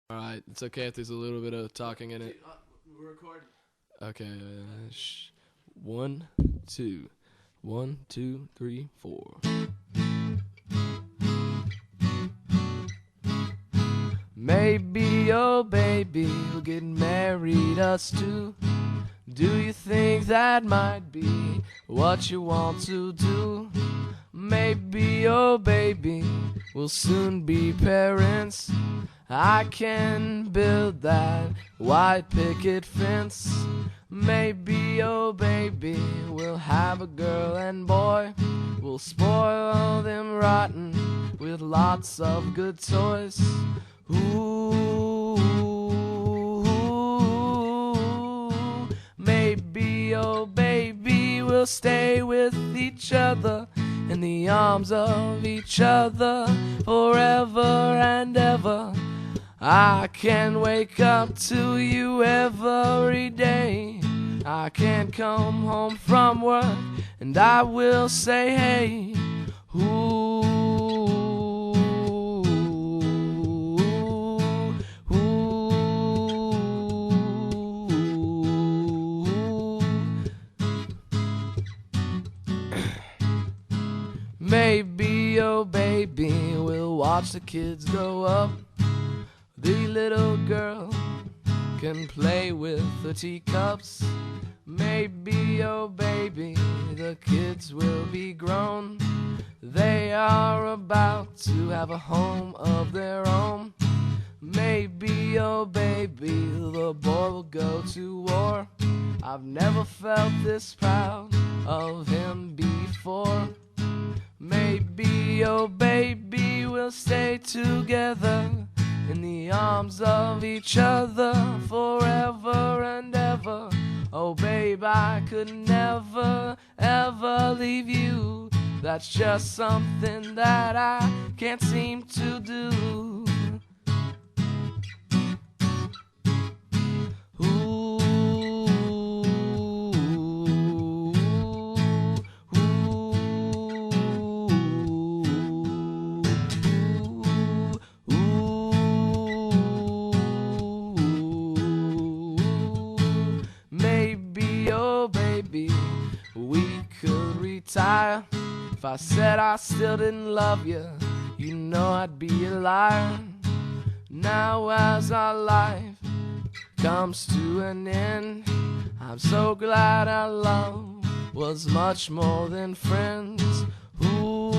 All right, it's okay if there's a little bit of talking in it. We're recording. Okay, one, two, 1, 2, 3, 4. Maybe, oh baby, we'll get married, us two. Do you think that might be what you want to do? Maybe, oh baby, we'll soon be parents. I can build that white picket fence. Maybe, oh baby, we'll have a girl and boy. We'll spoil them rotten with lots of good toys. Ooh, maybe, oh baby, we'll stay with each other in the arms of each other forever and ever. I can wake up to you every day. I can come home from work and I will say, hey, ooh, maybe, oh baby, we'll watch the kids grow up. The little girl can play with the teacups. Maybe, oh baby, the kids will be grown. They are about to have a home of their own. Maybe, oh baby, the boy will go to war. I've never felt this proud of him before. Maybe, oh baby, we'll stay together in the arms of each other forever and ever. Oh babe, I could never ever leave you. That's just something that I can't seem to do. Maybe, oh baby, we could retire. If I said I still didn't love you, you know I'd be a liar. Now as our life comes to an end, I'm so glad our love was much more than friends. Ooh,